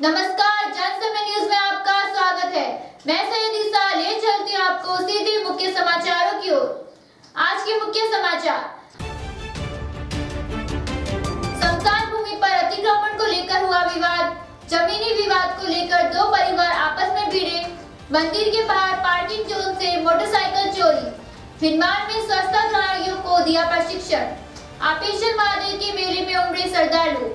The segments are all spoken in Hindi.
नमस्कार, जनसमय न्यूज में आपका स्वागत है। मैं सैयद ईसा ले चलती हूँ आपको सीधे मुख्य समाचारों की ओर। आज के मुख्य समाचार। स्मशान भूमि पर अतिक्रमण को लेकर हुआ विवाद। जमीनी विवाद को लेकर दो परिवार आपस में भिड़े। मंदिर के बाहर पार्किंग जोन से मोटरसाइकिल चोरी। भिंडमार में स्वच्छता ग्राहियों को दिया प्रशिक्षण। आपेश्वर महादेव के मेले में उमड़े श्रद्धालु।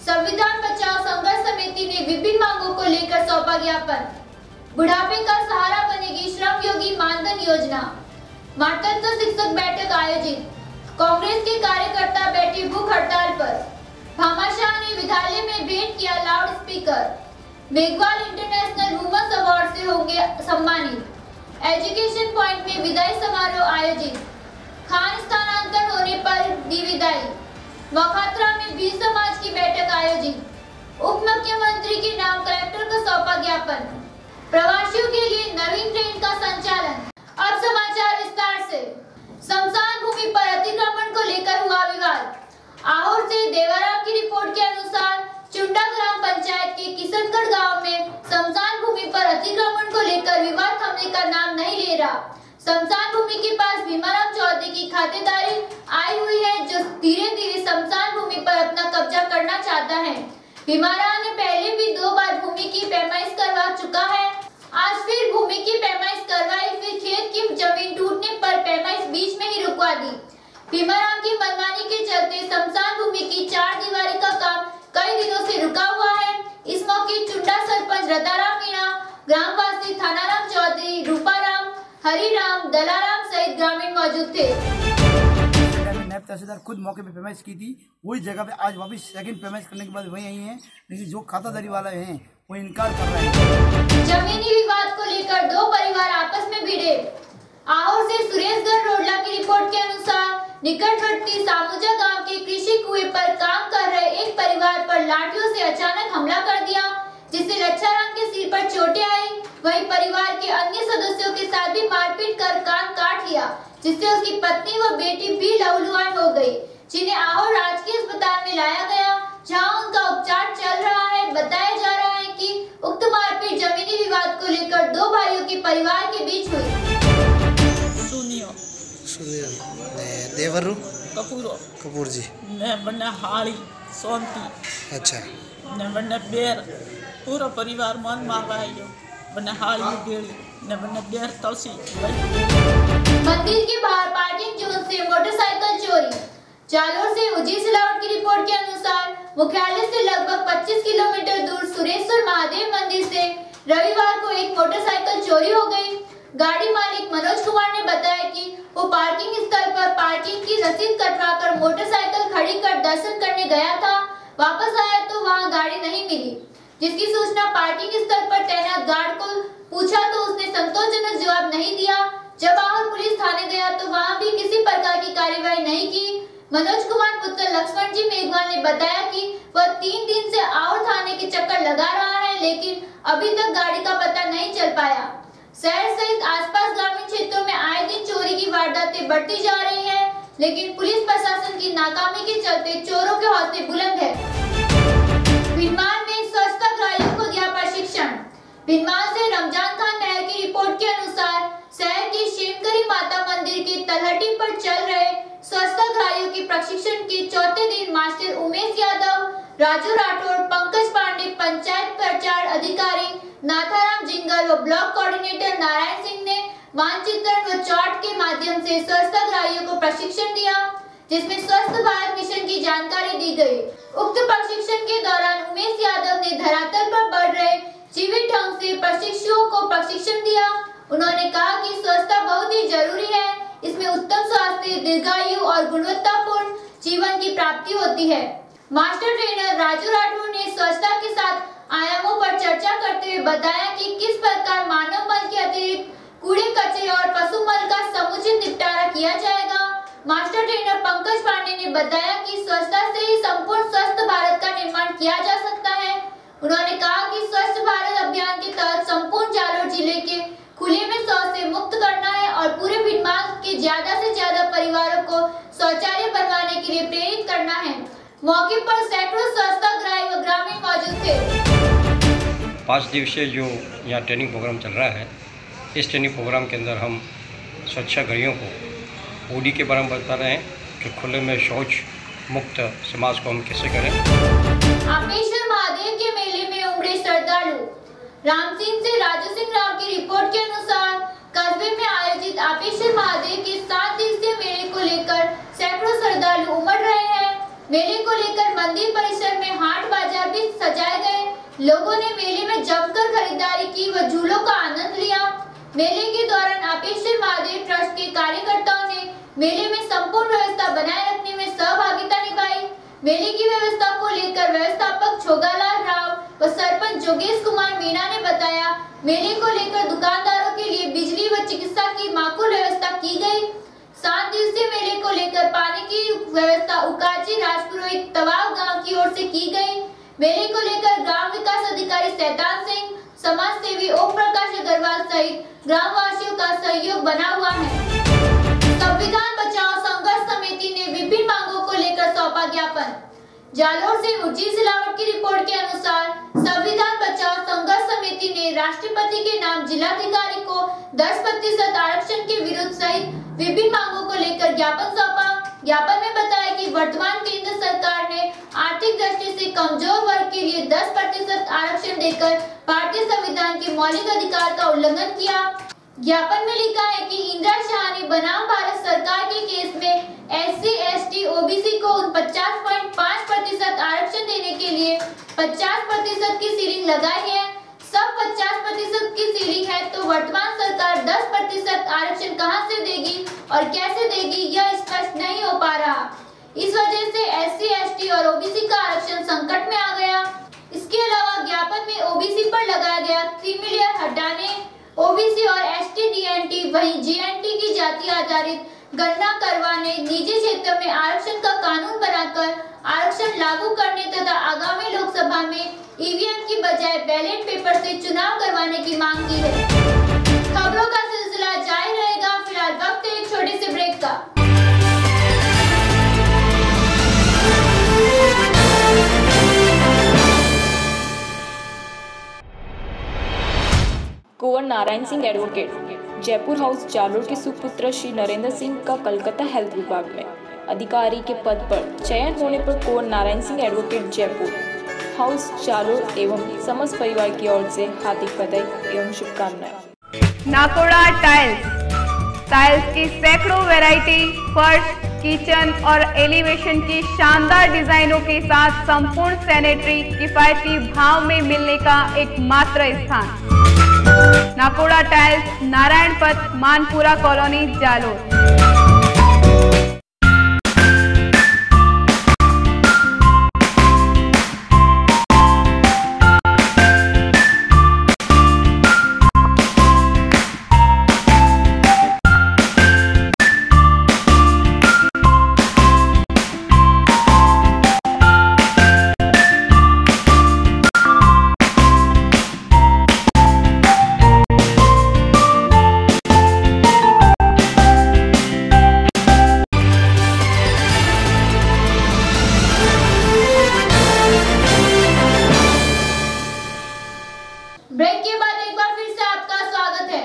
संविधान बचाओ संघर्ष समिति ने विभिन्न मांगों को लेकर सौंपा ज्ञापन। बुढ़ापे का सहारा बनेगी श्रम योगी मानधन योजना। मातृत्व शिक्षक बैठक आयोजित। कांग्रेस के कार्यकर्ता बैठे भूख हड़ताल पर। भामाशाह ने विद्यालय में भेंट किया loud speaker. Meghwal international women's award से होंगे सम्मानित। एजुकेशन पॉइंट में विदाई समारोह आयोजित। खान स्थानांतरण होने पर दी विदाई। मखात्रा में 20 समाज की बैठक आयोजित। उप मुख्यमंत्री के नाम कलेक्टर को सौंपा ज्ञापन। प्रवासियों के लिए नवीन ट्रेन का संचालन। अब समाचार विस्तार से। स्मशान भूमि पर अतिक्रमण को लेकर हुआ विवाद। आहोर से देवाराम की रिपोर्ट के अनुसार चुंडा ग्राम पंचायत के किशनगढ़ गांव में स्मशान भूमि पर अतिक्रमण को लेकर विवाद थमने का नाम नहीं ले रहा। स्मशान भूमि के पास भीमाराम चौधरी की खातेदारी आई हुई है, जो धीरे धीरे स्मशान भूमि पर अपना कब्जा करना चाहता है। भीमाराम ने पहले भी 2 बार भूमि की पैमाइश करवा चुका है। आज फिर भूमि की पैमाइश करवाई, फिर खेत की जमीन टूटने पर पैमाइश बीच में ही रुकवा दी। भीमाराम की मनमानी के चलते स्मशान भूमि की 4 दीवारी का काम कई दिनों से रुका हुआ है। इस मौके चुंडा सरपंच रताराम मीणा, ग्रामवासी थानाराम चौधरी, रूपाराम, हरिराम, दलाराम सहित ग्रामीण मौजूद थे। नायब तहसीलदार खुद मौके पे पेमेंट की थी, वही जगह पे आज वापस सेकंड पेमेंट करने के बाद वही आई हैं, लेकिन जो खातादारी वाला है वो इनकार कर रहे हैं। जमीनी विवाद को लेकर 2 परिवार आपस में भिड़े। आहोर से सुरेशगढ़ रोडला की रिपोर्ट के अनुसार निकटवर्ती सामुजा गांव के कृषि कुएं पर काम कर रहे एक परिवार पर लाठियों से अचानक हमला कर दिया, जिससे लच्छाराम के सिर पर चोटें आई। वहीं परिवार के अन्य सदस्यों के साथ भी मारपीट कर कान काट लिया, जिससे उसकी पत्नी व बेटी भी लहूलुहान हो गई, जिन्हें आहोर राजकीय अस्पताल में लाया गया, जहां उनका उपचार चल रहा है। बताया जा रहा है कि उक्त मारपीट जमीनी विवाद को लेकर 2 भाइयों के परिवार के बीच हुई। देवरू कपूर जी ने बन्ने हाड़ी सोंती। अच्छा ने बन्ने बेर पूरा परिवार मन मारवा है यो बन्ने हाड़ी बेड़ी ने बन्ने बेर तलसी। मंदिर के बाहर पार्किंग जोन से मोटरसाइकिल चोरी। जालोर से उजी सिलावट की रिपोर्ट के अनुसार मुख्यालय से लगभग 25 किलोमीटर दूर सुरेश्वर महादेव मंदिर से रविवार को एक मोटरसाइकिल चोरी हो गई। गाड़ी मालिक मनोज कुमार ने बताया कि वो पार्किंग स्थल पर पार्किंग की रसीद कटवाकर मोटरसाइकिल खड़ी कर दर्शन करने गया था। वापस आया तो वहां गाड़ी नहीं मिली, जिसकी सूचना पार्किंग स्थल पर तैनात गार्ड को पूछा तो उसने संतोषजनक जवाब नहीं दिया। जब आहोर पुलिस थाने गया तो वहां भी किसी प्रकार की कार्रवाई नहीं की। मनोज कुमार पुत्र लक्ष्मण जी मेघवाल ने बताया कि वह 3 दिन से आहोर थाने के चक्कर लगा रहा है, लेकिन अभी तक गाड़ी का पता नहीं चल पाया। शहर सहित आसपास ग्रामीण क्षेत्रों में आए दिन चोरी की वारदातें बढ़ती जा रही हैं, लेकिन पुलिस प्रशासन की नाकामी के चलते चोरों के हौसले बुलंद है। भिंडमार में स्वच्छता ग्राहियों को दिया प्रशिक्षण। भिंडमार से रमजान खान नहर की रिपोर्ट के अनुसार शहर के शेमकरी माता मंदिर के तलहटी पर चल रहे स्वच्छता ग्राहियों के प्रशिक्षण के 4थे दिन मास्टर उमेश यादव, राजू राठौड़, पंकज पांडे, पंचायत प्रचार अधिकारी नाथाराम जिंगल व ब्लॉक कोऑर्डिनेटर नारायण सिंह ने मानचित्रण व चार्ट के माध्यम से स्वच्छता ग्राहियों को प्रशिक्षण दिया, जिसमें स्वच्छ भारत मिशन की जानकारी दी गई। उक्त प्रशिक्षण के दौरान उमेश यादव ने धरातल पर बढ़ रहे जीवित ढंग से प्रशिक्षुओं को प्रशिक्षण दिया। उन्होंने कहा कि स्वच्छता बहुत ही जरूरी है, इसमें उत्तम स्वास्थ्य, दीर्घायु और गुणवत्तापूर्ण जीवन की प्राप्ति होती है। मास्टर ट्रेनर राजू राठौड़ ने स्वच्छता के 7 आयामों पर चर्चा करते हुए बताया कि किस प्रकार मानव मल के अतिरिक्त कूड़े कचरे और पशु मल का समुचित निपटारा किया जाएगा। मास्टर ट्रेनर पंकज पांडे ने बताया कि स्वच्छता से ही संपूर्ण स्वस्थ भारत का निर्माण किया जा सकता है। उन्होंने कहा कि स्वच्छ भारत अभियान के तहत संपूर्ण जालोर जिले के खुले में शौच से मुक्त करना है और पूरे भिंडमार के ज्यादा से ज्यादा परिवारों को शौचालय बनवाने के लिए प्रेरित करना है। मौके पर सैकड़ों स्वच्छता ग्राही व ग्रामीण मौजूद थे। 5 दिवसीय जो यहाँ ट्रेनिंग प्रोग्राम चल रहा है, इस ट्रेनिंग प्रोग्राम के अंदर हम स्वच्छाग्रहियों को ओडी के बारे में बता रहे हैं कि खुले में शौच मुक्त समाज को हम कैसे करें। आपेश्वर महादेव के मेले में उमड़े श्रद्धालु। रामसिंह से राजू सिंह राव की रिपोर्ट के अनुसार कस्बे में आयोजित आपेश्वर महादेव के 7 दिवसीय मेले को लेकर सैकड़ों श्रद्धालु उमड़ रहे हैं। मेले को लेकर मंदिर परिसर में हाट बाजार भी सजाए गए। लोगों ने मेले में जमकर खरीदारी की व झूलों का आनंद लिया। मेले के दौरान आपेश्वर महादेव ट्रस्ट के कार्यकर्ताओं ने मेले में संपूर्ण व्यवस्था बनाए रखने में सहभागिता निभाई। मेले की व्यवस्था को लेकर व्यवस्थापक छोगालाल राव व सरपंच जोगेश कुमार मीणा ने बताया, मेले को लेकर दुकानदारों के लिए बिजली व चिकित्सा की माकूल व्यवस्था की गई। 7 दिवसीय मेले को लेकर पानी की व्यवस्था उकाची राजपुरोहित तवाव गांव की ओर से की गई। मेले को लेकर ग्राम विकास अधिकारी शैतान सिंह, समाज सेवी ओम प्रकाश अग्रवाल सहित ग्रामवासियों का सहयोग बना हुआ है। संविधान बचाओ संघर्ष समिति ने विभिन्न मांगों को लेकर सौंपा ज्ञापन। जालोर से उर्जी सिलावट की रिपोर्ट के अनुसार संविधान बचाओ संघर्ष समिति ने राष्ट्रपति के नाम जिलाधिकारी को 10% आरक्षण के विरुद्ध सहित विभिन्न मांगों को लेकर ज्ञापन सौंपा। ज्ञापन में बताया कि वर्तमान केंद्र सरकार ने आर्थिक दृष्टि से कमजोर वर्ग के लिए 10% आरक्षण देकर भारतीय संविधान के मौलिक अधिकार का उल्लंघन किया। ज्ञापन में लिखा है कि इंदिरा शाह ने बनाम भारत सरकार के केस में SC, ST, OBC को 49.5% आरक्षण देने के लिए 50% की सीलिंग लगाई है। सब 50% की सीलिंग है तो वर्तमान सरकार 10% आरक्षण कहां से देगी और कैसे देगी, यह स्पष्ट नहीं हो पा रहा। इस वजह से SC, ST और OBC का आरक्षण संकट में आ गया। इसके अलावा ज्ञापन में OBC पर लगाया गया क्रीमी हटाने, OBC और ST, DNT वहीं GNT की जाति आधारित गणना करवाने, निजी क्षेत्र में आरक्षण का कानून बनाकर आरक्षण लागू करने तथा आगामी लोकसभा में EVM की बजाय बैलेट पेपर से चुनाव करवाने की मांग की है। खबरों का सिलसिला जारी रहेगा। फिलहाल वक्त है एक छोटे से ब्रेक का। कुंवर नारायण सिंह एडवोकेट जयपुर हाउस जालोर के सुपुत्र श्री नरेंद्र सिंह का कलकत्ता हेल्थ विभाग में अधिकारी के पद पर चयन होने पर कुंवर नारायण सिंह एडवोकेट जयपुर हाउस जालोर एवं समस्त परिवार की ओर से हार्दिक बधाई एवं शुभकामनाएं। नाकोड़ा टाइल्स की सैकड़ों वैरायटी, फर्श, किचन और एलिवेशन की शानदार डिजाइनों के साथ संपूर्ण सैनिटरी किफायती भाव में मिलने का एकमात्र स्थान नाकोड़ा टाइल्स, नारायण पथ, मानपुरा कॉलोनी, जालोर। ब्रेक के बाद एक बार फिर से आपका स्वागत है।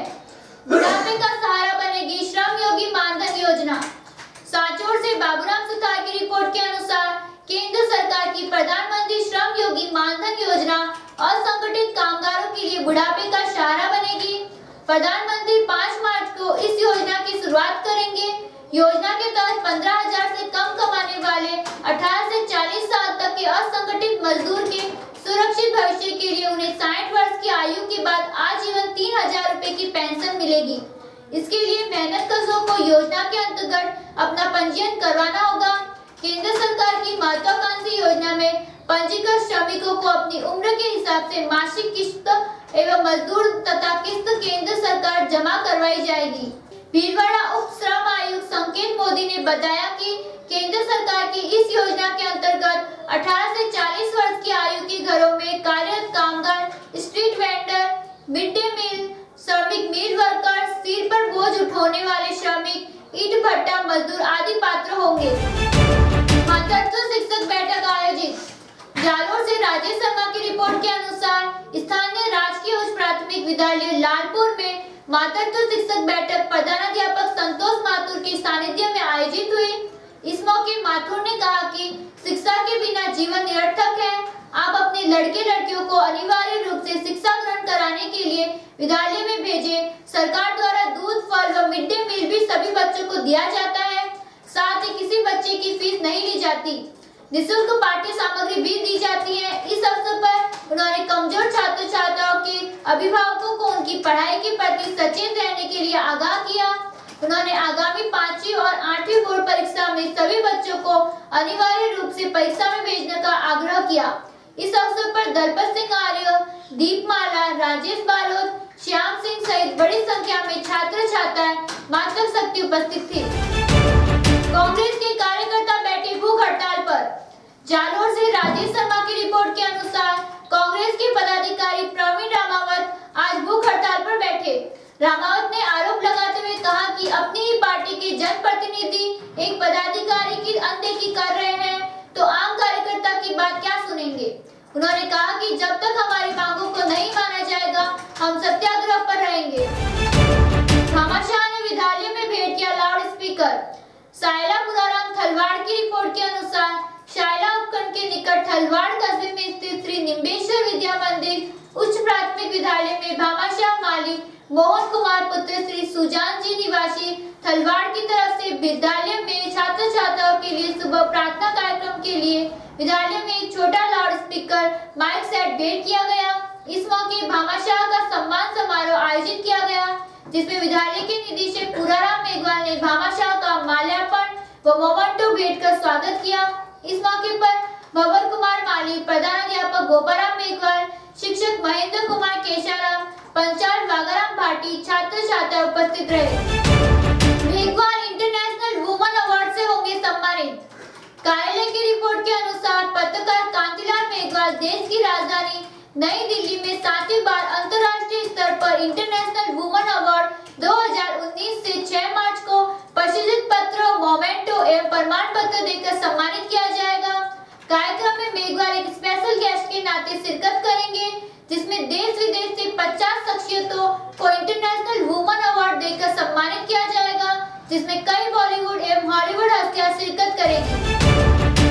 बुढ़ापे का सहारा बनेगी श्रम योगी मानधन योजना। सांचौर से बाबूराम सुतार की रिपोर्ट के अनुसार केंद्र सरकार की प्रधानमंत्री श्रम योगी मानधन योजना असंगठित कामगारों के लिए बुढ़ापे का सहारा बनेगी। प्रधानमंत्री 5 मार्च को इस योजना की शुरुआत करेंगे। योजना के तहत 15,000 से कम कमाने वाले 18 से 40 साल तक के असंगठित मजदूर के सुरक्षित भविष्य के लिए उन्हें 60 वर्ष की आयु के बाद आजीवन 3,000 रुपए की पेंशन मिलेगी। इसके लिए मेहनतकशों को योजना के अंतर्गत अपना पंजीयन करवाना होगा। केंद्र सरकार की महत्वाकांक्षी योजना में पंजीकृत श्रमिकों को अपनी उम्र के हिसाब से मासिक किस्त एवं मजदूर तथा किस्त केंद्र सरकार जमा करवाई जाएगी। भीलवाड़ा उप श्रम आयुक्त संकेत मोदी ने बताया कि केंद्र सरकार की इस योजना के अंतर्गत 18 से 40 वर्ष की आयु के घरों में कार्यरत कामगार, street vendor, mid day meal श्रमिक, मिल वर्कर, सिर पर बोझ उठाने वाले श्रमिक, ईंट भट्टा मजदूर आदि पात्र होंगे। मातृत्व शिक्षक बैठक आयोजित। जालोर से राजेश शर्मा की रिपोर्ट के अनुसार स्थानीय विद्यालय लालपुर में मातृत्व शिक्षक बैठक प्रधानाध्यापक संतोष माथुर के सानिध्य में आयोजित हुई। इस मौके माथुर ने कहा कि शिक्षा के बिना जीवन निरर्थक है। आप अपने लड़के लड़कियों को अनिवार्य रूप से शिक्षा ग्रहण कराने के लिए विद्यालय में भेजें। सरकार द्वारा दूध, फल व मिड डे मील भी सभी बच्चों को दिया जाता है। साथ ही किसी बच्चे की फीस नहीं ली जाती। निःशुल्क पाठ्य सामग्री भी दी जाती है। इस अवसर पर उन्होंने कमजोर छात्र छात्राओं के अभिभावकों को उनकी पढ़ाई के प्रति सचेत रहने के लिए आगाह किया। उन्होंने आगामी 5वीं और 8वीं बोर्ड परीक्षा में सभी बच्चों को अनिवार्य रूप से परीक्षा में भेजने का आग्रह किया। इस अवसर पर दलपत सिंह आर्य, दीपमाला, राजेश बालोद, श्याम सिंह सहित बड़ी संख्या में छात्र छात्राएं मातृशक्ति उपस्थित थी। कांग्रेस के कार्यकर्ता बैठे भूख हड़ताल पर। जालोर से राजेश शर्मा की रिपोर्ट के अनुसार कांग्रेस के पदाधिकारी प्रवीण रामावत आज भूख हड़ताल पर बैठे। रामावत ने आरोप लगाते हुए कहा कि अपनी ही पार्टी के जनप्रतिनिधि एक पदाधिकारी की अनदेखी कर रहे हैं तो आम कार्यकर्ता की बात क्या सुनेंगे। उन्होंने कहा कि जब तक हमारी मांगों को नहीं माना जाएगा हम सत्याग्रह पर रहेंगे। भामाशाह ने विद्यालय में भेंट किया लाउड स्पीकर। सायला पुराराम थलवाड़ की रिपोर्ट के अनुसार शायला उपखंड के निकट थलवाड़ कस्बे में स्थित श्री निम्बेश्वर विद्या मंदिर उच्च प्राथमिक विद्यालय में भामाशाह माली मोहन कुमार पुत्र श्री सुजान जी निवासी थलवाड़ की तरफ से विद्यालय में छात्र छात्राओं के लिए सुबह प्रार्थना कार्यक्रम के लिए विद्यालय में एक छोटा लाउड स्पीकर माइक सेट भेंट किया गया। इस मौके भामाशाह का सम्मान समारोह आयोजित किया गया, जिसमें विद्यालय के निदेशक पुराराम मेघवाल ने भामाशाह का माल्यार्पण व मोमेंटो भेंट कर स्वागत किया। इस मौके पर भवन कुमार माली, प्रधानाध्यापक गोपाराम मेघवाल, शिक्षक महेंद्र कुमार केशाराम, पंचायत वागाराम भाटी, छात्र छात्रा उपस्थित रहे। मेघवाल इंटरनेशनल वुमन अवार्ड से होंगे सम्मानित। कार्यालय की रिपोर्ट के अनुसार पत्रकार कांतिलाल मेघवाल देश की राजधानी नई दिल्ली में 7वीं बार अंतर्राष्ट्रीय स्तर पर इंटरनेशनल वुमन अवार्ड 2019 से 6 मार्च को प्रसिद्ध पत्र, मोमेंटो एवं प्रमाण पत्र देकर सम्मानित किया जाएगा। कार्यक्रम में मेघवाल एक स्पेशल गेस्ट के नाते शिरकत करेंगे, जिसमें देश विदेश से 50 शख्सियतों को इंटरनेशनल वुमन अवार्ड देकर सम्मानित किया जाएगा, जिसमें कई बॉलीवुड एवं हॉलीवुड हस्तियां शिरकत करेंगी।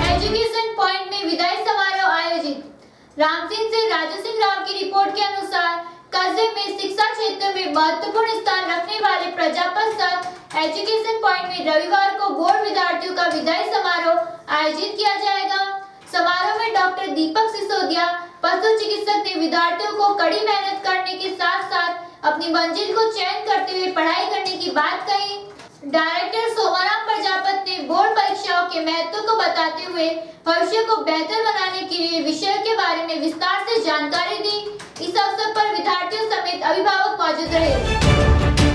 एजुकेशन पॉइंट में विदाई समारोह आयोजित। रामसिंह से राजू सिंह राव की रिपोर्ट के अनुसार कस्बे में शिक्षा क्षेत्र में महत्वपूर्ण स्थान रखने वाले प्रजापत सर एजुकेशन पॉइंट में रविवार को बोर्ड विद्यार्थियों का विदाई समारोह आयोजित किया जाएगा। समारोह में डॉक्टर दीपक सिसोदिया, पशु चिकित्सक ने विद्यार्थियों को कड़ी मेहनत करने के साथ साथ अपनी मंजिल को चयन करते हुए पढ़ाई करने की बात कही। डायरेक्टर सोमाराम प्रजापत ने बोर्ड परीक्षाओं के महत्व को बताते हुए भविष्य को बेहतर बनाने के लिए विषय के बारे में विस्तार से जानकारी दी। इस अवसर पर विद्यार्थियों समेत अभिभावक मौजूद रहे।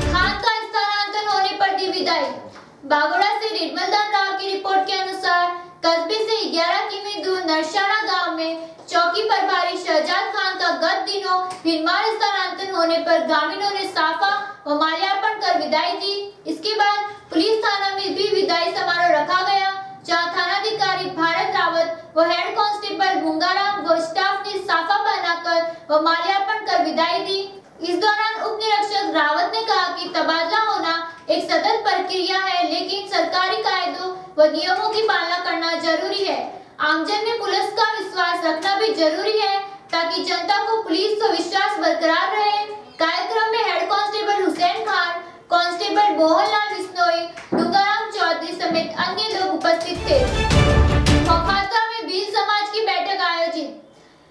खान का स्थानांतरण होने पर दी विदाई। बागोड़ा से रेडमलदान राव की रिपोर्ट के अनुसार कस्बे से 11 किमी दूर नरसाना गांव में चौकी प्रभारी शहजाद खान का गत दिनों भिनमार स्थानांतरण होने पर ग्रामीणों ने साफा व माल्यार्पण कर विदाई दी। इसके बाद पुलिस थाना में भी विदाई समारोह रखा गया, जहां थानाधिकारी भारत रावत व हेड कांस्टेबल भुंगाराम व स्टाफ ने साफा पहनाकर व माल्यार्पण कर विदाई दी। इस दौरान उप निरीक्षक रावत ने कहा कि तबादला होना एक सतत प्रक्रिया है, लेकिन सरकारी कायदों व नियमों की पालना करना जरूरी है। आमजन में पुलिस का विश्वास रखना भी जरूरी है, ताकि जनता को पुलिस का विश्वास बरकरार रहे। कार्यक्रम में head constable Hussain Khan, constable Mohanlal Bishnoi, Dungaram Chaudhary समेत अन्य लोग उपस्थित थे। मोखाता में भील समाज की बैठक आयोजित।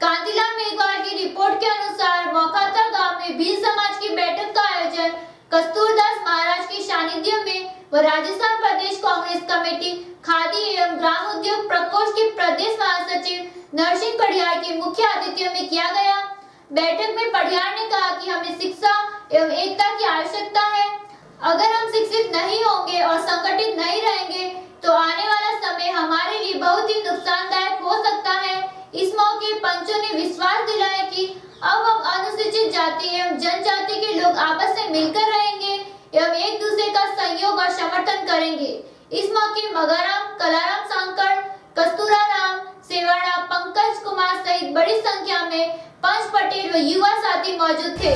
कांतिलाल मेघवाल की रिपोर्ट के अनुसार मोखाता गांव में भील समाज की बैठक का आयोजन कस्तूरदास महाराज के सानिध्य में व राजस्थान प्रदेश कांग्रेस कमेटी खादी एवं ग्राम उद्योग प्रकोष्ठ के प्रदेश महासचिव नरसिंह पढ़ियार के मुख्य आतिथ्य में किया गया। बैठक में पढ़ियार ने कहा कि हमें शिक्षा एवं एकता की आवश्यकता है। अगर हम शिक्षित नहीं होंगे और संगठित नहीं रहेंगे तो आने वाला समय हमारे लिए बहुत ही नुकसानदायक हो सकता है। इस मौके पंचों ने विश्वास दिलाया कि अब हम अनुसूचित जाति एवं जनजाति के लोग आपस में मिलकर रहेंगे एवं एक दूसरे का सहयोग और समर्थन करेंगे। इस मौके मगाराम, कलाराम सांकड़, कस्तूराराम, सेवाड़ा, पंकज कुमार सहित बड़ी संख्या में पंच पटेल व युवा साथी मौजूद थे।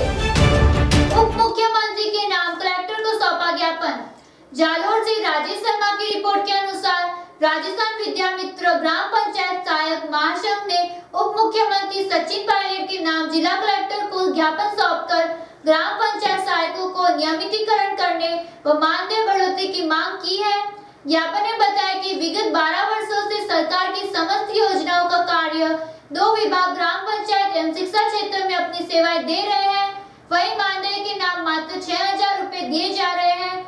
उप मुख्यमंत्री के नाम कलेक्टर को सौंपा ज्ञापन। जालोर से राजेश शर्मा की रिपोर्ट के अनुसार राजस्थान विद्यामित्र ग्राम पंचायत सहायक महासंघ ने उप मुख्यमंत्री सचिन पायलट के नाम जिला कलेक्टर को ज्ञापन सौंपकर ग्राम पंचायत सहायकों को नियमितीकरण करने व मानदेय बढ़ोतरी की मांग की है। ज्ञापन में बताया कि विगत 12 वर्षों से सरकार की समस्त योजनाओं का कार्य 2 विभाग ग्राम पंचायत एवं शिक्षा क्षेत्र में अपनी सेवाएं दे रहे हैं, वही मानदेय के नाम मात्र 6000 रुपए दिए जा रहे हैं।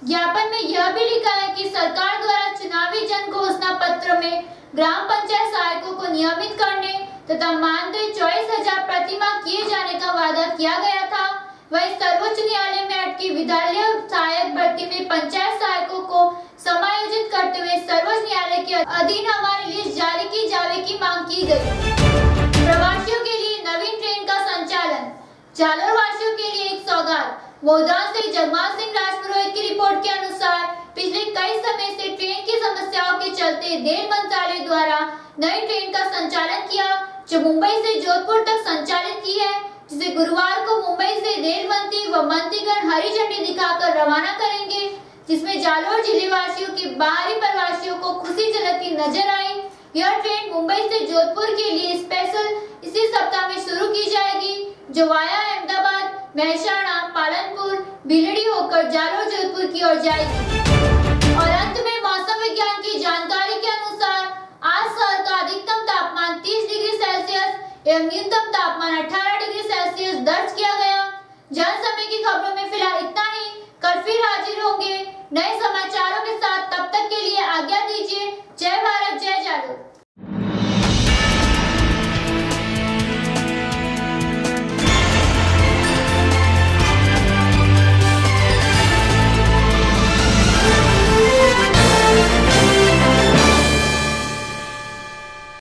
ज्ञापन में यह भी लिखा है कि सरकार द्वारा चुनावी जन घोषणा पत्र में ग्राम पंचायत सहायकों को नियमित करने तथा मानदेय 24,000 प्रतिमाह किए जाने का वादा किया गया था। वहीं सर्वोच्च न्यायालय में अटकी विद्यालय सहायक भर्ती में पंचायत सहायकों को समायोजित करते हुए सर्वोच्च न्यायालय के अधीन हमारी लिस्ट जारी की जाने की मांग की गई। प्रवासियों के लिए नवीन ट्रेन का संचालन, जालोर वासियों के लिए एक सौगात। मोदान से जगमाल सिंह राजपुरोहित की रिपोर्ट के अनुसार पिछले कई समय से ट्रेन की समस्याओं के चलते रेल मंत्रालय द्वारा नई ट्रेन का संचालन किया, जो मुंबई से जोधपुर तक संचालित की है, जिसे गुरुवार को मुंबई से रेल मंत्री व मंत्रीगण हरी झंडी दिखाकर रवाना करेंगे, जिसमें जालोर जिले वासियों के बाहरी प्रवासियों को खुशी झलकती नजर आई। यह ट्रेन मुंबई से जोधपुर के लिए स्पेशल इसी सप्ताह में शुरू की जाएगी, जो वाया अहमदाबाद, महसाणा, पालनपुर, बिलड़ी होकर जालोर जोधपुर की ओर जाएगी। और अंत में मौसम विज्ञान की जानकारी के अनुसार आज शहर का अधिकतम तापमान 30 डिग्री सेल्सियस एवं न्यूनतम तापमान 18 डिग्री सेल्सियस दर्ज किया गया। जन समय की खबरों में फिलहाल इतना ही। कल फिर हाजिर होंगे नए समाचारों